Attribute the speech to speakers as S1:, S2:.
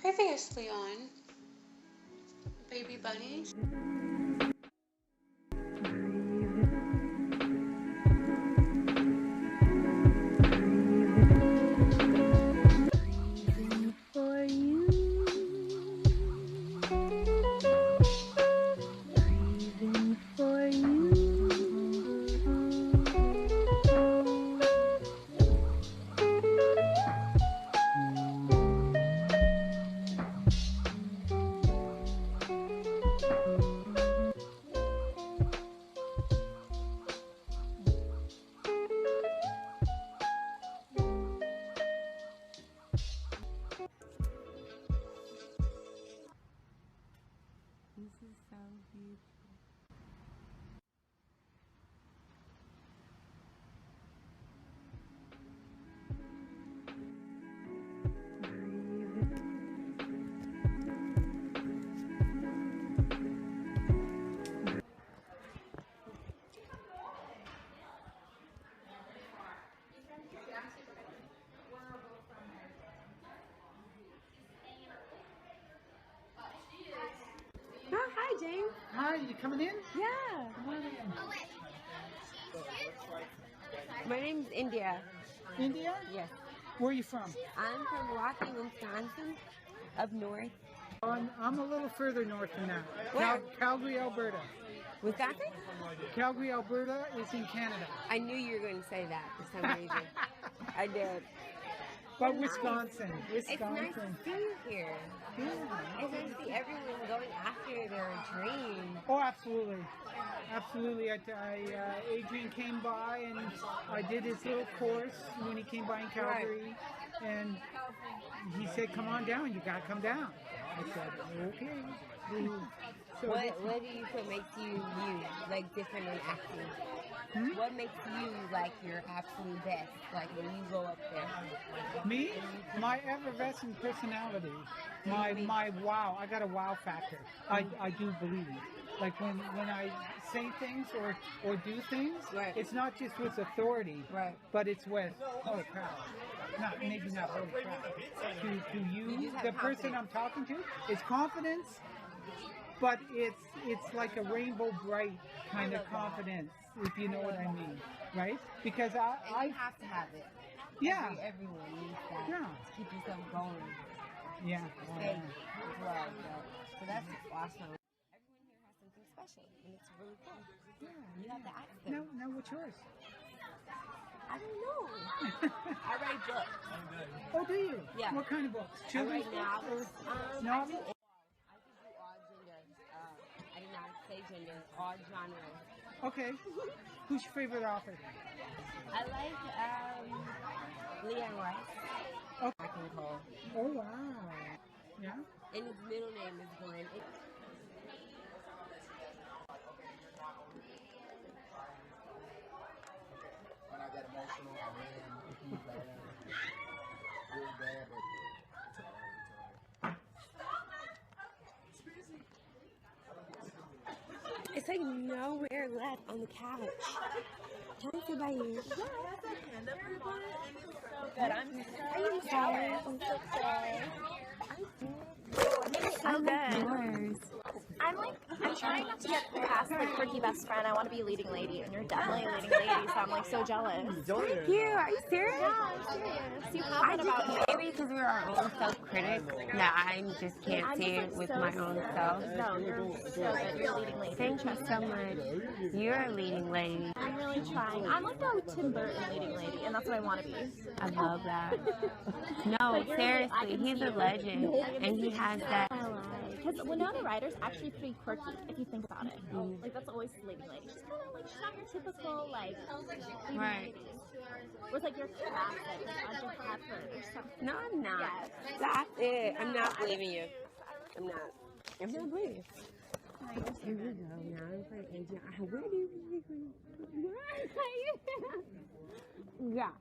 S1: Previously on Baby Bunnies.
S2: This is so beautiful. Oh, hi, James.
S3: Hi, you coming in?
S2: Yeah.
S3: Come on in.
S2: My name's India.
S3: India?
S2: Yes.
S3: Where are you from?
S2: I'm from Rocky, Wisconsin, up north.
S3: I'm a little further north than that.
S2: Where?
S3: Calgary, Alberta.
S2: Wisconsin?
S3: Calgary, Alberta is in Canada.
S2: I knew you were going to say that for some reason. I did.
S3: But Wisconsin.
S2: It's nice
S3: Wisconsin.
S2: to see you here.
S3: Yeah.
S2: It's nice to see everyone going after their dream.
S3: Oh, absolutely. Absolutely. Adrian came by and I did his little course when he came by in Calgary.
S2: Right.
S3: And he said, come on down. You got to come down. I said, okay. So
S2: What do you feel makes you like different in acting? What makes you like your absolute best, like when you go up there?
S3: Me? My effervescent personality. My wow. I got a wow factor. I do believe. Like when I say things or do things,
S2: Right.
S3: It's not just with authority,
S2: Right.
S3: but it's with holy crap. Maybe not holy crap. To you,
S2: just have
S3: the person
S2: confidence.
S3: I'm talking to, it's confidence, but it's like a rainbow bright kind of confidence, if you know what I mean, right? Because
S2: And
S3: I
S2: you have to have it.
S3: yeah.
S2: Everyone needs that
S3: Yeah.
S2: to keep yourself going.
S3: Yeah.
S2: Faith as well. So that's awesome. Everyone here has something special, and it's really cool.
S3: Yeah.
S2: You have to ask them.
S3: No, what's yours?
S2: I don't know. I write books.
S3: Oh, do you?
S2: Yeah.
S3: What kind of books?
S2: I
S3: Children's
S2: write novels.
S3: books?
S2: I
S3: Novels?
S2: do all genders. I did not say gender. All genres.
S3: Okay. Who's your favorite author?
S2: I like Leon Rice.
S3: Okay.
S2: I can call.
S3: Oh, wow. Yeah?
S2: And his middle name is Glenn.
S4: When I got emotional, I ran, really bad, but
S2: It's like nowhere left on the couch. Can I sit by you?
S5: Good. I'm
S2: sorry.
S5: I'm so sorry.
S2: I'm good.
S5: I'm trying not to get past the quirky best friend. I want to be a leading lady, and you're definitely a leading lady, so I'm like so jealous.
S2: Thank you. Are you serious?
S5: Yeah, I'm serious. You
S2: I
S5: comment about me.
S2: just, maybe because we're our own self-critic, that I just can't
S5: I'm
S2: see
S5: just,
S2: it
S5: like,
S2: with
S5: so
S2: my own self.
S5: No, you're so good. You're a leading lady.
S2: Thank you so much. You're a leading lady.
S5: I'm really trying. I'm like a Tim Burton leading lady, and that's what I want to be.
S2: I love that. No,
S5: But you're right, I
S2: seriously,
S5: can
S2: he's
S5: see
S2: a
S5: it.
S2: legend, and he has that.
S5: Because Winona Ryder's actually pretty quirky, if you think about it. Like, that's always the leading lady. She's kind of like, she's not your typical, like, leading
S2: Right.
S5: lady. Whereas, like, you're classic, like Audrey Hepburn or something.
S2: No, I'm not.
S5: Yes.
S2: That's it. I'm not believing you. I'm not. I'm not believing you. Here we go. Now I'm playing Adrian. Where do you? Yeah.